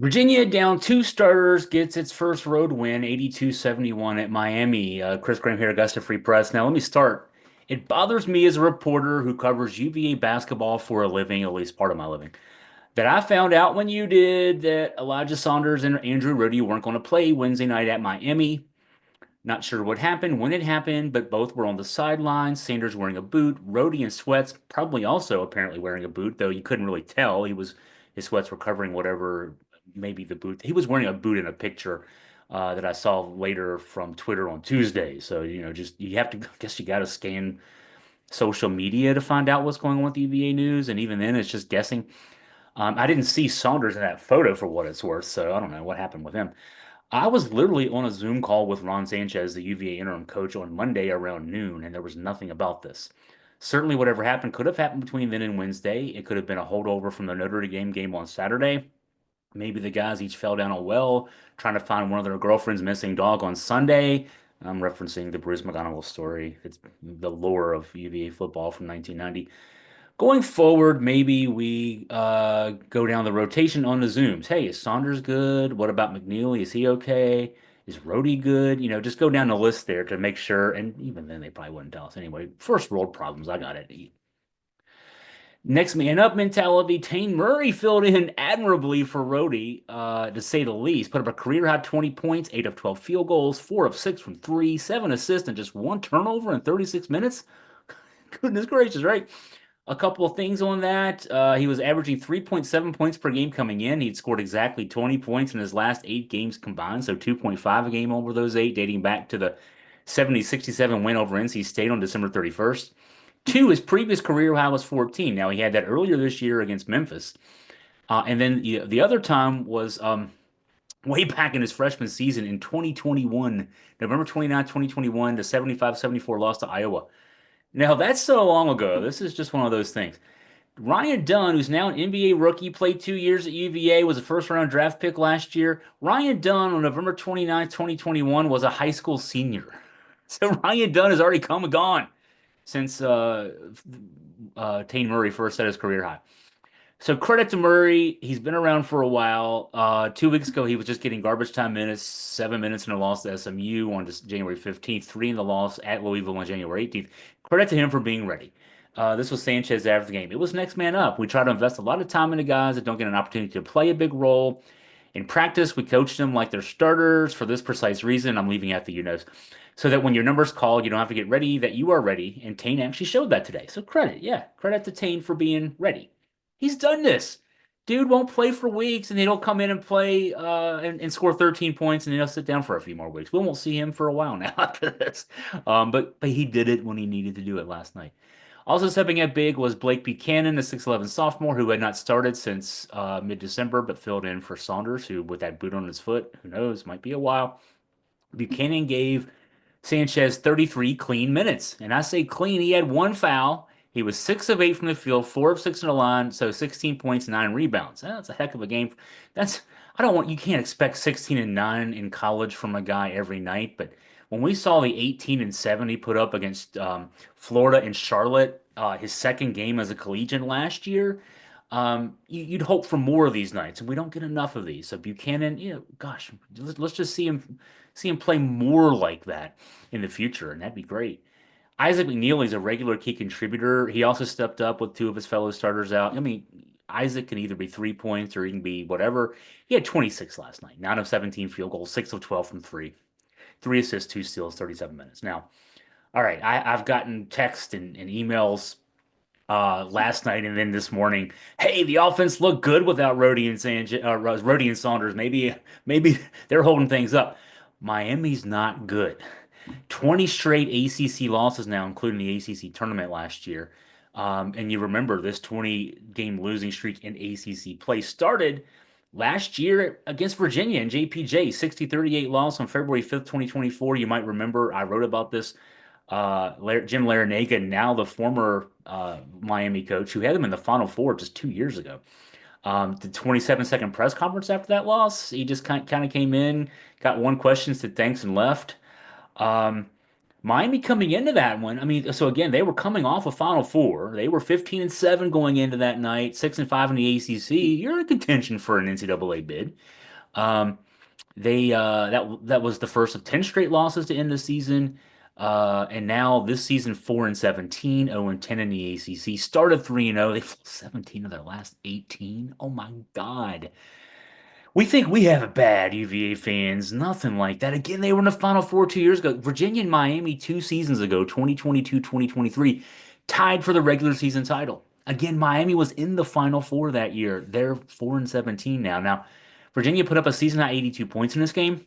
Virginia down two starters gets its first road win, 82-71 at Miami. Chris Graham here, Augusta Free Press. Now, let me start. It bothers me as a reporter who covers UVA basketball for a living, at least part of my living, that I found out when you did that Elijah Saunders and Andrew Rohde weren't going to play Wednesday night at Miami. Not sure what happened, when it happened, but both were on the sidelines. Sanders wearing a boot, Rohde in sweats, probably also apparently wearing a boot, though you couldn't really tell. His sweats were covering whatever, maybe the boot. He was wearing a boot in a picture that I saw later from Twitter on Tuesday. So, just you have to, I guess you got to scan social media to find out what's going on with the UVA news, and even then, it's just guessing. I didn't see Saunders in that photo for what it's worth, so I don't know what happened with him. I was literally on a Zoom call with Ron Sanchez, the UVA interim coach, on Monday around noon, and there was nothing about this. Certainly, whatever happened could have happened between then and Wednesday. It could have been a holdover from the Notre Dame game on Saturday. Maybe the guys each fell down a well trying to find one of their girlfriend's missing dog on Sunday. I'm referencing the Bruce McGonigal story. It's the lore of UVA football from 1990. Going forward, maybe we go down the rotation on the Zooms. Hey, is Saunders good? What about McNeely? Is he okay? Is Rhodey good? Just go down the list there to make sure. And even then, they probably wouldn't tell us anyway. First world problems. I got it. Next man up mentality. Taine Murray filled in admirably for Rhodey, to say the least. Put up a career high 20 points, 8 of 12 field goals, 4 of 6 from three, 7 assists, and just one turnover in 36 minutes. Goodness gracious, right? A couple of things on that. He was averaging 3.7 points per game coming in. He'd scored exactly 20 points in his last eight games combined, so 2.5 a game over those eight, dating back to the 70-67 win over NC State on December 31st. Two, his previous career high was 14. Now, he had that earlier this year against Memphis. And then the other time was way back in his freshman season in 2021, November 29, 2021, the 75-74 loss to Iowa. Now, that's so long ago. This is just one of those things. Ryan Dunn, who's now an NBA rookie, played 2 years at UVA, was a first round draft pick last year. Ryan Dunn on November 29th, 2021 was a high school senior. So Ryan Dunn has already come and gone since Taine Murray first set his career high. So credit to Murray. He's been around for a while. 2 weeks ago, he was just getting garbage time minutes, 7 minutes in a loss to SMU on January 15th, three in the loss at Louisville on January 18th. Credit to him for being ready. This was Sanchez after the game. It was next man up. We try to invest a lot of time into guys that don't get an opportunity to play a big role. In practice, we coach them like they're starters for this precise reason. I'm leaving out the you-knows. So that when your number's called, you don't have to get ready, that you are ready. And Taine actually showed that today. So credit, yeah, credit to Taine for being ready. He's done this. Dude won't play for weeks, and then he'll come in and play and score 13 points, and then he'll sit down for a few more weeks. We won't see him for a while now after this. But he did it when he needed to do it last night. Also stepping up big was Blake Buchanan, the 6'11 sophomore who had not started since mid-December, but filled in for Saunders, who with that boot on his foot, who knows, might be a while. Buchanan gave Sanchez 33 clean minutes. And I say clean, he had one foul. He was 6 of 8 from the field, 4 of 6 in the line, so 16 points, 9 rebounds. That's a heck of a game. That's you can't expect 16 and 9 in college from a guy every night, but when we saw the 18 and 7 he put up against Florida and Charlotte, his second game as a collegiate last year, you'd hope for more of these nights, and we don't get enough of these. So Buchanan, gosh, let's just see him play more like that in the future, and that'd be great. Isaac McNeely is a regular key contributor. He also stepped up with two of his fellow starters out. I mean, Isaac can either be 3 points or he can be whatever. He had 26 last night, 9 of 17 field goals, 6 of 12 from three, 3 assists, 2 steals, 37 minutes. Now, all right, I've gotten text and emails last night and then this morning. Hey, the offense looked good without Rhodey and Saunders. Maybe they're holding things up. Miami's not good. 20 straight ACC losses now, including the ACC tournament last year. And you remember this 20 game losing streak in ACC play started last year against Virginia and JPJ, 60-38 loss on February 5th, 2024. You might remember I wrote about this. Jim Larranaga, now the former Miami coach, who had them in the Final Four just 2 years ago. The 27-second press conference after that loss, he just kind of came in, got one question, said thanks, and left. Um, Miami coming into that one, I mean, so again, they were coming off a Final Four. They were 15-7 going into that night, 6-5 in the ACC. You're in contention for an NCAA bid. Um, that was the first of 10 straight losses to end the season. And now this season 4-17, 0-10 in the ACC. Started 3-0. They've lost 17 of their last 18. Oh my God. We think we have it bad, UVA fans. Nothing like that. Again, they were in the Final Four 2 years ago. Virginia and Miami 2 seasons ago, 2022, 2023, tied for the regular season title. Again, Miami was in the Final Four that year. They're 4-17 now. Now, Virginia put up a season high 82 points in this game,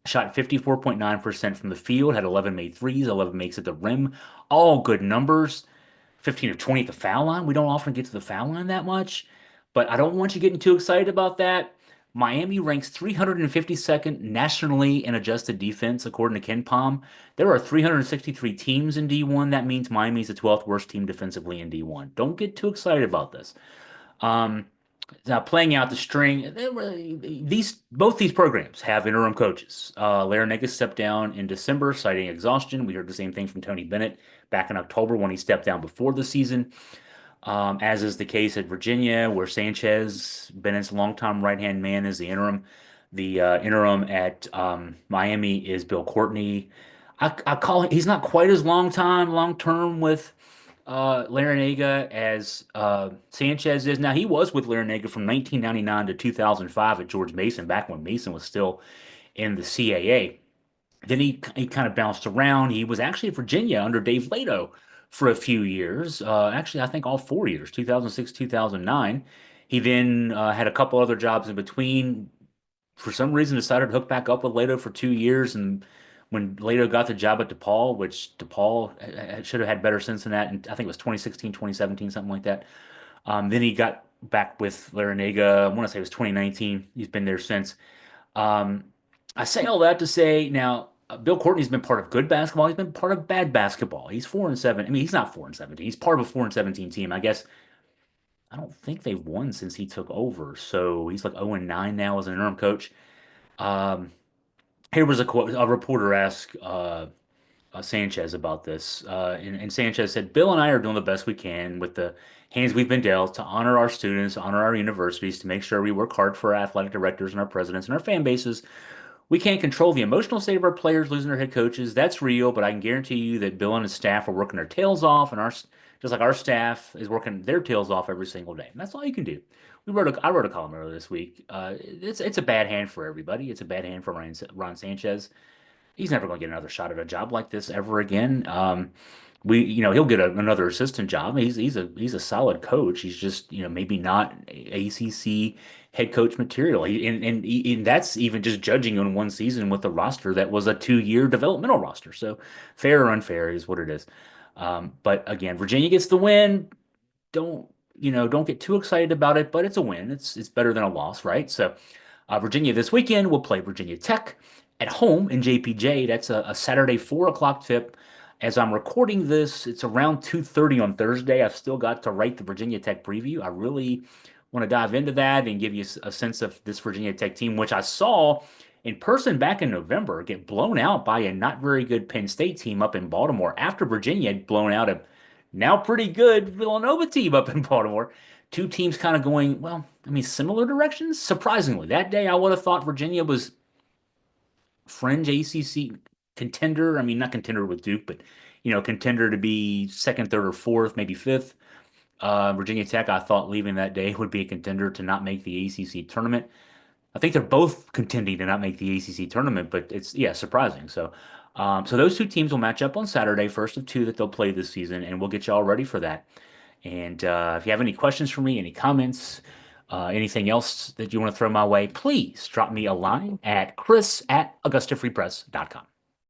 shot 54.9% from the field, had 11 made threes, 11 makes at the rim. All good numbers. 15 of 20 at the foul line. We don't often get to the foul line that much, but I don't want you getting too excited about that. Miami ranks 352nd nationally in adjusted defense, according to Ken Palm. There are 363 teams in D1. That means Miami's the 12th worst team defensively in D1. Don't get too excited about this. Um, Now, playing out the string, these both these programs have interim coaches. Larranaga stepped down in December, citing exhaustion. We heard the same thing from Tony Bennett back in October when he stepped down before the season. As is the case at Virginia, where Sanchez, Bennett's longtime right-hand man, is the interim. The interim at Miami is Bill Courtney. I call him, he's not quite as long term with Larranaga as Sanchez is. Now, he was with Larranaga from 1999 to 2005 at George Mason, back when Mason was still in the CAA. Then he kind of bounced around. He was actually at Virginia under Dave Lato for a few years. Actually, I think all 4 years, 2006, 2009. He then had a couple other jobs in between. For some reason, decided to hook back up with Lato for 2 years. And when Lato got the job at DePaul, which DePaul should have had better sense than that, and I think it was 2016, 2017, something like that. Then he got back with Larranaga. I want to say it was 2019. He's been there since. Um, I say all that to say now, Bill Courtney's been part of good basketball. He's been part of bad basketball. He's 4-7. I mean, he's not 4-17. He's part of a 4-17 team. I guess I don't think they've won since he took over. So he's like 0-9 now as an interim coach. Um, Here was a quote. A reporter asked Sanchez about this, and Sanchez said, "Bill and I are doing the best we can with the hands we've been dealt to honor our students, honor our universities, to make sure we work hard for our athletic directors and our presidents and our fan bases. We can't control the emotional state of our players losing their head coaches. That's real, but I can guarantee you that Bill and his staff are working their tails off, and our just like our staff is working their tails off every single day. And that's all you can do. I wrote a column earlier this week. It's a bad hand for everybody. It's a bad hand for Ron Sanchez. He's never going to get another shot at a job like this ever again. He'll get another assistant job. He's a solid coach. He's just, maybe not ACC head coach material. And that's even just judging on one season with a roster that was a 2 year developmental roster. So fair or unfair is what it is. But again, Virginia gets the win. Don't get too excited about it, but it's a win. It's better than a loss, right? So Virginia this weekend will play Virginia Tech at home in JPJ. That's a Saturday 4 o'clock tip. As I'm recording this, it's around 2:30 on Thursday. I've still got to write the Virginia Tech preview. I really want to dive into that and give you a sense of this Virginia Tech team, which I saw in person back in November get blown out by a not very good Penn State team up in Baltimore after Virginia had blown out a now pretty good Villanova team up in Baltimore. Two teams kind of going, well, I mean, similar directions. Surprisingly, that day I would have thought Virginia was fringe ACC contender. I mean, not contender with Duke, but contender to be second, third, or fourth, maybe fifth. Virginia Tech, I thought leaving that day would be a contender to not make the ACC tournament. I think they're both contending to not make the ACC tournament, but it's yeah, surprising. So those two teams will match up on Saturday, first of two that they'll play this season, and we'll get you all ready for that. And if you have any questions for me, any comments, anything else that you want to throw my way, please drop me a line at chris@augustafreepress.com.